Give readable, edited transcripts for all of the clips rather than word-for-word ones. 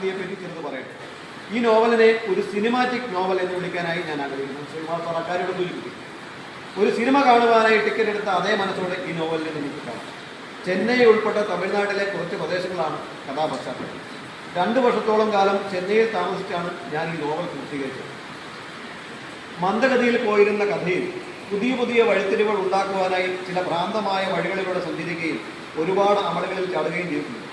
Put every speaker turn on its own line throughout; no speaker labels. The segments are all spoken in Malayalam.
ആനന്ദിയെ പറ്റി ചെറുത് പറയട്ടെ. ഈ നോവലിനെ ഒരു സിനിമാറ്റിക് നോവൽ എന്ന് വിളിക്കാനായി ഞാൻ ആഗ്രഹിക്കുന്നു. ശ്രീനിവാസ് സാർ അക്കാര്യയോട് സൂചിപ്പിക്കും. ഒരു സിനിമ കാണുവാനായി ടിക്കറ്റ് എടുത്ത അതേ മനസ്സോടെ ഈ നോവലിനെ നമുക്ക് കാണാം. ചെന്നൈ ഉൾപ്പെട്ട തമിഴ്നാട്ടിലെ കുറച്ച് പ്രദേശങ്ങളാണ് കഥാപശ്ചാത്തലം. 2 വർഷത്തോളം കാലം ചെന്നൈയിൽ താമസിച്ചാണ് ഞാൻ ഈ നോവൽ പൂർത്തീകരിച്ചത്. മന്ദഗതിയിൽ പോയിരുന്ന കഥയിൽ പുതിയ പുതിയ വഴിത്തിരിവുകൾ ഉണ്ടാക്കുവാനായി ചില ഭ്രാന്തമായ വഴികളിലൂടെ സഞ്ചരിക്കുകയും ഒരുപാട് അമളുകളിൽ ചാടുകയും ചെയ്തിട്ടുണ്ട്.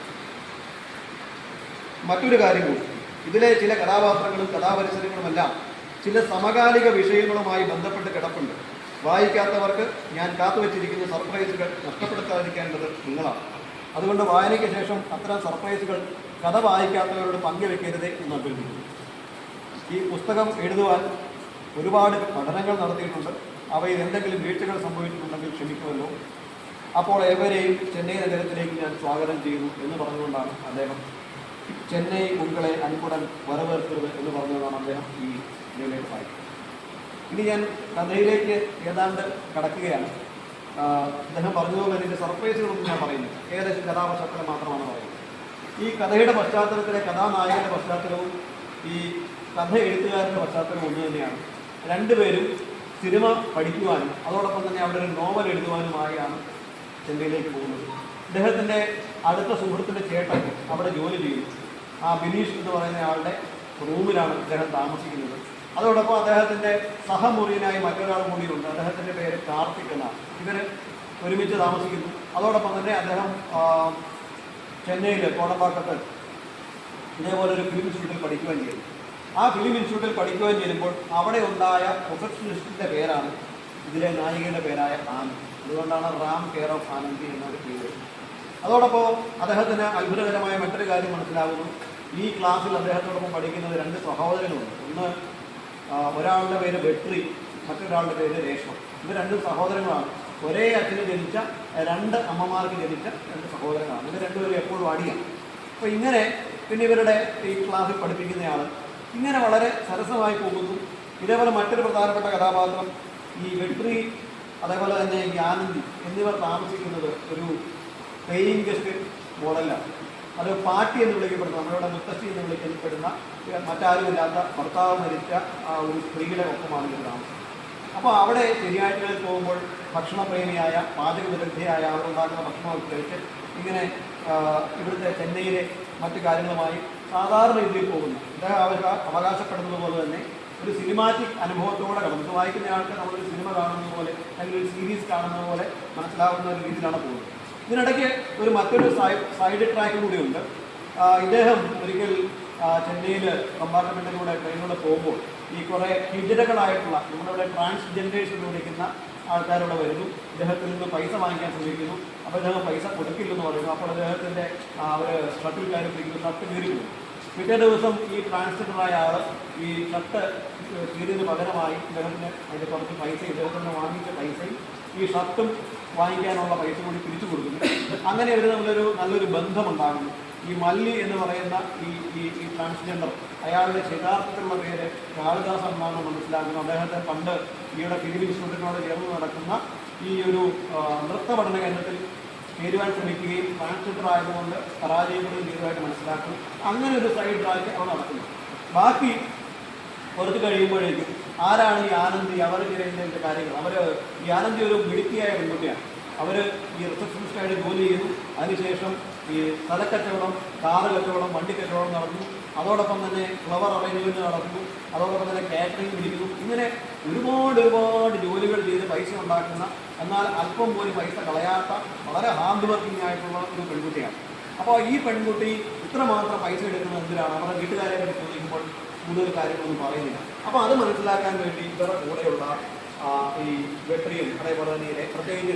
മറ്റൊരു കാര്യം കൂടി, ഇതിലെ ചില കഥാപാത്രങ്ങളും കഥാപരിസരങ്ങളുമെല്ലാം ചില സമകാലിക വിഷയങ്ങളുമായി ബന്ധപ്പെട്ട് കിടപ്പുണ്ട്. വായിക്കാത്തവർക്ക് ഞാൻ കാത്തുവച്ചിരിക്കുന്ന സർപ്രൈസുകൾ നഷ്ടപ്പെടുത്താതിരിക്കേണ്ടത് നിങ്ങളാണ്. അതുകൊണ്ട് വായനയ്ക്ക് ശേഷം അത്തരം സർപ്രൈസുകൾ കഥ വായിക്കാത്തവരോട് പങ്കുവെക്കരുത് എന്ന് അഭ്യർത്ഥിക്കുന്നു. ഈ പുസ്തകം എഴുതുവാൻ ഒരുപാട് പഠനങ്ങൾ നടത്തിയിട്ടുണ്ട്. അവയിൽ എന്തെങ്കിലും വീഴ്ചകൾ സംഭവിച്ചിട്ടുണ്ടെങ്കിൽ ക്ഷമിക്കുമല്ലോ. അപ്പോൾ ഏവരെയും ചെന്നൈ നഗരത്തിലേക്ക് ഞാൻ സ്വാഗതം ചെയ്യുന്നു എന്ന് പറഞ്ഞുകൊണ്ടാണ് അദ്ദേഹം ചെന്നൈ ഉങ്ങളെ അൻപുടൻ വരവേർക്കരുത് എന്ന് പറഞ്ഞുകൊണ്ടാണ് അദ്ദേഹം ഈ ഇതിലേക്ക് വായിക്കുന്നത്. ഇനി ഞാൻ കഥയിലേക്ക് ഏതാണ്ട് കടക്കുകയാണ്. അദ്ദേഹം പറഞ്ഞതുപോലെ ഇതിൻ്റെ സർപ്രൈസുകളൊന്നും ഞാൻ പറയുന്നില്ല. ഏകദേശം കഥാപശ്ചാത്തലം മാത്രമാണ് പറയുന്നത്. ഈ കഥയുടെ പശ്ചാത്തലത്തിലെ കഥാനായകൻ്റെ പശ്ചാത്തലവും ഈ കഥ എഴുത്തുകാരൻ്റെ പശ്ചാത്തലവും ഒന്ന് തന്നെയാണ്. രണ്ടുപേരും സിനിമ പഠിക്കുവാനും അതോടൊപ്പം തന്നെ അവിടെ ഒരു നോവൽ എഴുതുവാനുമായാണ് ചെന്നൈയിലേക്ക് പോകുന്നത്. അദ്ദേഹത്തിൻ്റെ അടുത്ത സുഹൃത്തിൻ്റെ ചേട്ടൻ അവിടെ ജോലി ചെയ്യുന്നു. ആ ബിനീഷ് എന്ന് പറയുന്ന ആളുടെ റൂമിലാണ് അദ്ദേഹം താമസിക്കുന്നത്. അതോടൊപ്പം അദ്ദേഹത്തിൻ്റെ സഹമുറിയനായി മറ്റൊരാൾ കൂടിയുണ്ട്. അദ്ദേഹത്തിൻ്റെ പേര് കാർത്തിക് എന്നാണ്. ഇവർ ഒരുമിച്ച് താമസിക്കുന്നു. അതോടൊപ്പം തന്നെ അദ്ദേഹം ചെന്നൈയിൽ കോടമ്പാക്കത്ത് ഇതേപോലെ ഒരു ഫിലിം ഇൻസ്റ്റിറ്റ്യൂട്ടിൽ പഠിക്കുകയും ചെയ്തു. ആ ഫിലിം ഇൻസ്റ്റിറ്റ്യൂട്ടിൽ പഠിക്കുകയും ചെയ്യുമ്പോൾ അവിടെ ഉണ്ടായ പ്രൊഫഷണലിസ്റ്റിൻ്റെ പേരാണ് ഇതിലെ നായികയുടെ പേരായ ആനന്ദ്. അതുകൊണ്ടാണ് റാം കെയർ ഓഫ് ആനന്ദി എന്നൊരു പേര്. അതോടൊപ്പം അദ്ദേഹത്തിന് അത്ഭുതകരമായ മറ്റൊരു കാര്യം മനസ്സിലാകുന്നു. ഈ ക്ലാസ്സിൽ അദ്ദേഹത്തോടൊപ്പം പഠിക്കുന്നത് 2 സഹോദരങ്ങളുണ്ട്. ഒന്ന് ഒരാളുടെ പേര് വെട്രി, മറ്റൊരാളുടെ പേര് രേഷ്മ. ഇവർ 2 സഹോദരങ്ങളാണ്. ഒരേ അച്ഛന് ജനിച്ച 2 അമ്മമാർക്ക് ജനിച്ച 2 സഹോദരങ്ങളാണ്. ഇവർ രണ്ടുപേരും എപ്പോഴും അടിയാണ്. അപ്പോൾ ഇങ്ങനെ പിന്നെ ഇവരുടെ ഈ ക്ലാസ്സിൽ പഠിപ്പിക്കുന്നയാൾ ഇങ്ങനെ വളരെ സരസമായി പോകുന്നു. ഇതേപോലെ മറ്റൊരു പ്രധാനപ്പെട്ട കഥാപാത്രം ഈ വെട്രി, അതേപോലെ തന്നെ ഈ ആനന്ദി എന്നിവർ താമസിക്കുന്നത് ഒരു പേയിങ് ഗസ്റ്റ് മോഡലാണ്. അത് പാട്ടി എന്ന് വിളിക്കപ്പെടുന്ന, നമ്മളുടെ മുത്തശ്ശി എന്ന് വിളിക്കപ്പെടുന്ന മറ്റാരുമില്ലാത്ത ഭർത്താവ് മരിച്ച ആ ഒരു സ്ത്രീയുടെ ഒപ്പമാണ് ഇവർ താമസം. അപ്പോൾ അവിടെ ശനിയാഴ്ചകളിൽ പോകുമ്പോൾ ഭക്ഷണപ്രേമിയായ പാചക വിദഗ്ധയായ അവരുണ്ടാക്കുന്ന ഭക്ഷണമൊക്കെ കഴിച്ച് ഇങ്ങനെ ഇവിടുത്തെ ചെന്നൈയിലെ മറ്റു കാര്യങ്ങളുമായി സാധാരണ രീതിയിൽ പോകുന്നു. ഇദ്ദേഹം അവകാശപ്പെടുന്നത് പോലെ തന്നെ ഒരു സിനിമാറ്റിക് അനുഭവത്തോടെ കടന്നു വായിക്കുന്ന ആൾക്ക് നമ്മളൊരു സിനിമ കാണുന്നത് പോലെ അല്ലെങ്കിൽ ഒരു സീരീസ് കാണുന്നത് പോലെ മനസ്സിലാവുന്ന ഒരു രീതിയിലാണ് പോകുന്നത്. ഇതിനിടയ്ക്ക് മറ്റൊരു സൈഡ് ട്രാക്ക് കൂടിയുണ്ട്. ഇദ്ദേഹം ഒരിക്കൽ ചെന്നൈയിൽ കമ്പാർട്ട്മെൻറ്റിലൂടെ ട്രെയിനിലൂടെ പോകുമ്പോൾ ഈ കുറേ ഹിജറകളായിട്ടുള്ള നമ്മളിവിടെ ട്രാൻസ്ജെൻഡേഴ്സ് എന്ന് വിളിക്കുന്ന ആൾക്കാരോട് വരുന്നു. ഇദ്ദേഹത്തിൽ നിന്ന് പൈസ വാങ്ങിക്കാൻ ശ്രമിക്കുന്നു. അപ്പോൾ ഇദ്ദേഹം പൈസ കൊടുക്കില്ലെന്ന് പറയുന്നു. അപ്പോൾ അദ്ദേഹത്തിൻ്റെ അവർ ഷട്ടിൽ കാര്യം പിടിക്കുന്നു, ഷർട്ട് കീറി പോകും. പിറ്റേ ദിവസം ഈ ട്രാൻസ്ജെൻഡറായ ആൾ ഈ ഷർട്ട് കീറിയതിന് പകരമായി ഇദ്ദേഹത്തിന് അതിൻ്റെ കുറച്ച് പൈസ, ഇദ്ദേഹത്തിന് വാങ്ങിച്ച പൈസയും ഈ ഷർട്ടും വാങ്ങിക്കാനുള്ള പൈസ കൂടി തിരിച്ചു കൊടുക്കുന്നു. അങ്ങനെ അവർ തമ്മിലൊരു നല്ലൊരു ബന്ധമുണ്ടാകുന്നു. ഈ മല്ലി എന്ന് പറയുന്ന ഈ ട്രാൻസ്ജെൻഡർ, അയാളുടെ യഥാർത്ഥത്തിലുള്ള പേര് കാളിദാസ് എന്നാണ് മനസ്സിലാക്കുന്നത്. അദ്ദേഹത്തെ പണ്ട് ഈയുടെ ഫിലിം ഇൻസ്റ്റിറ്റ്യൂട്ടിനോട് ചേർന്ന് നടക്കുന്ന ഈ ഒരു നൃത്ത പഠന കേന്ദ്രത്തിൽ ചേരുവാൻ ശ്രമിക്കുകയും ട്രാൻസ്ജെൻഡർ ആയതുകൊണ്ട് പരാജയപ്പെടുകയും ചെയ്തതായിട്ട് മനസ്സിലാക്കുന്നു. അങ്ങനെ ഒരു സൈഡ് ട്രാക്ക് അവിടെ നടക്കുന്നു. ബാക്കി കുറച്ച് കഴിയുമ്പോഴേക്കും ആരാണ് ഈ ആനന്ദി, അവർ ചെയ്യുന്നതിൻ്റെ കാര്യങ്ങൾ, ഈ ആനന്ദി ഒരു മിടുക്കിയായ പെൺകുട്ടിയാണ്. അവർ ഈ റിസപ്ഷനിസ്റ്റായിട്ട് ജോലി ചെയ്യുന്നു. അതിനുശേഷം ഈ സ്ഥലക്കച്ചവടം, കാറ് കച്ചവടം, വണ്ടി കച്ചവടം നടന്നു. അതോടൊപ്പം തന്നെ ഫ്ലവർ അറേഞ്ച്മെൻറ്റ് നടക്കുന്നു. അതോടൊപ്പം തന്നെ കാറ്ററിംഗ് പിടിക്കുന്നു. ഇങ്ങനെ ഒരുപാട് ജോലികൾ ചെയ്ത് പൈസ ഉണ്ടാക്കുന്ന, എന്നാൽ അല്പം പോലും പൈസ കളയാത്ത വളരെ ഹാർഡ് വർക്കിംഗ് ആയിട്ടുള്ള ഒരു പെൺകുട്ടിയാണ്. അപ്പോൾ ഈ പെൺകുട്ടി ഇത്രമാത്രം പൈസ എടുക്കുന്നത് എന്തിനാണ്? അവരുടെ വീട്ടുകാരെ പറ്റി ചോദിക്കുമ്പോൾ കൂടുതൽ കാര്യങ്ങളൊന്നും പറയുന്നില്ല. അപ്പോൾ അത് മനസ്സിലാക്കാൻ വേണ്ടി ഇവരുടെ കൂടെയുള്ള ഈ വെട്രിയും അതേപോലെ തന്നെ പ്രത്യേകിച്ച്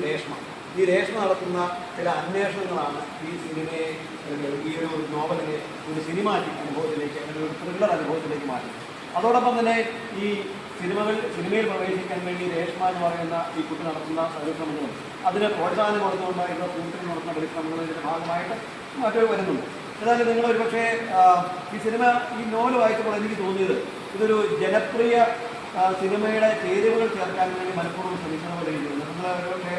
രേഷ്മ നടത്തുന്ന ചില അന്വേഷണങ്ങളാണ് ഈ സിനിമയെ, ഈ ഒരു നോവലിനെ ഒരു സിനിമാറ്റിക് അനുഭവത്തിലേക്ക് അല്ലെങ്കിൽ ഒരു ത്രില്ലർ അനുഭവത്തിലേക്ക് മാറ്റും. അതോടൊപ്പം തന്നെ ഈ സിനിമയിൽ പ്രവേശിക്കാൻ വേണ്ടി രേഷ്മ എന്ന് പറയുന്ന ഈ കുട്ടി നടത്തുന്ന പരിശ്രമങ്ങളും അതിന് പ്രോത്സാഹനം കൊടുത്തുകൊണ്ട് ഇവിടെ കൂട്ടിൽ നടത്തുന്ന പരിശ്രമങ്ങളുടെ ഭാഗമായിട്ട് മറ്റൊരു വരുന്നുണ്ട്. ഏതായാലും നിങ്ങൾ ഒരുപക്ഷെ ഈ നോവൽ വായിച്ചപ്പോൾ എനിക്ക് തോന്നിയത് ഇതൊരു ജനപ്രിയ സിനിമയുടെ ചേരുവകൾ ചേർക്കാൻ വേണ്ടി മനഃപൂർവ്വം ശ്രമിക്കുന്ന പോലെ ചെയ്യുന്നു. നിങ്ങൾ ഒരുപക്ഷെ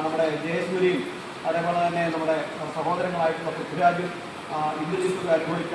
നമ്മുടെ ജയസൂര്യയും അതേപോലെ തന്നെ നമ്മുടെ സഹോദരങ്ങളായിട്ടുള്ള പൃഥ്വിരാജും ഇന്ദ്രജിത്തും അനുഭവിച്ച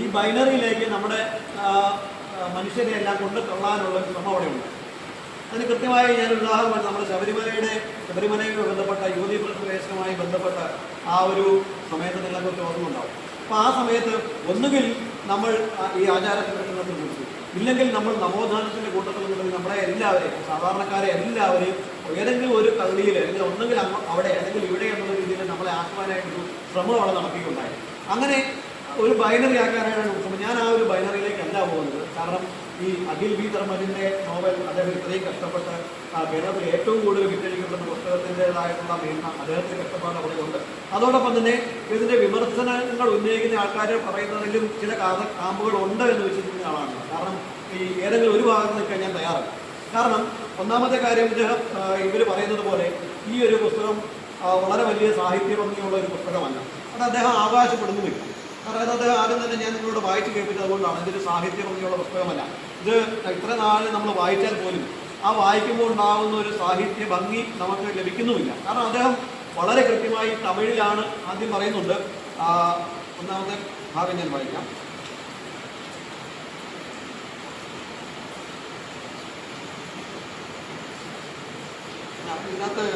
ഈ ബൈനറിയിലേക്ക് നമ്മുടെ മനുഷ്യരെ എല്ലാം കൊണ്ട് തള്ളാനുള്ള ഒരു ശ്രമം അവിടെയുണ്ട്. അതിന് കൃത്യമായി ഞാൻ ഉദാഹരണമാണ് നമ്മുടെ ശബരിമലയുമായി ബന്ധപ്പെട്ട യുവതീ പ്രവേശനവുമായി ബന്ധപ്പെട്ട ആ ഒരു സമയത്ത് നിങ്ങൾക്ക് ഓർമ്മയുണ്ടാവും. അപ്പോൾ ആ സമയത്ത് ഒന്നുകിൽ നമ്മൾ ഈ ആചാരസംരക്ഷണത്തിൽ കുറിച്ചു, ഇല്ലെങ്കിൽ നമ്മൾ നവോത്ഥാനത്തിൻ്റെ കൂട്ടത്തിൽ നിന്നുണ്ടെങ്കിൽ നമ്മളെ എല്ലാവരെയും സാധാരണക്കാരെ എല്ലാവരെയും ഏതെങ്കിലും ഒരു കള്ളിയിൽ അല്ലെങ്കിൽ ഒന്നുകിൽ അവിടെ അല്ലെങ്കിൽ ഇവിടെ എന്നുള്ള രീതിയിൽ നമ്മളെ ആക്കുവാനായിട്ടൊരു ശ്രമം അവിടെ നടക്കുകയുണ്ടായി. അങ്ങനെ ഒരു ബൈനറി ആക്കാനാണ് ശ്രമം. ഞാൻ ആ ഒരു ബൈനറിയിലേക്കല്ല പോകുന്നത്. കാരണം ഈ അഖിൽ ബി ധർമ്മജിൻ്റെ നോവൽ അദ്ദേഹം ഇത്രയും കഷ്ടപ്പെട്ട് കേരളത്തിൽ ഏറ്റവും കൂടുതൽ വിറ്റഴിക്കപ്പെടുന്ന പുസ്തകത്തിൻ്റെതായിട്ടുള്ള മേന്മ അദ്ദേഹത്തിന് കഷ്ടപ്പാട് അവിടെ ഉണ്ട്. അതോടൊപ്പം തന്നെ ഇതിൻ്റെ വിമർശനങ്ങൾ ഉന്നയിക്കുന്ന ആൾക്കാർ പറയുന്നതിലും ചില കാമ്പുകൾ ഉണ്ട് എന്ന് വിശ്വസിക്കുന്ന ആളാണ്. കാരണം ഈ ഏതെങ്കിലും ഒരു ഭാഗത്ത് നിൽക്കാൻ ഞാൻ തയ്യാറല്ല. കാരണം ഒന്നാമത്തെ കാര്യം ഇവർ പറയുന്നത് പോലെ ഈ ഒരു പുസ്തകം വളരെ വലിയ സാഹിത്യ ഭംഗിയുള്ള ഒരു പുസ്തകമല്ല. അത് അദ്ദേഹം അവകാശപ്പെടുന്നുമില്ല. കാരണം അദ്ദേഹം ആദ്യം തന്നെ ഞാൻ നിങ്ങളോട് വായിച്ച് കേൾപ്പിച്ചത് അതുകൊണ്ടാണ്. ഇതൊരു സാഹിത്യ ഭംഗിയുള്ള പുസ്തകമല്ല. ഇത് ഇത്ര നാളിൽ നമ്മൾ വായിച്ചാൽ പോലും ആ വായിക്കുമ്പോൾ ഉണ്ടാകുന്ന ഒരു സാഹിത്യ ഭംഗി നമുക്ക് ലഭിക്കുന്നുമില്ല. കാരണം അദ്ദേഹം വളരെ കൃത്യമായി തമിഴിലാണ് ആദ്യം പറയുന്നുണ്ട്. ഒന്നാമത്തെ ഭാഗം ഞാൻ വായിക്കാം. ഇതിനകത്ത്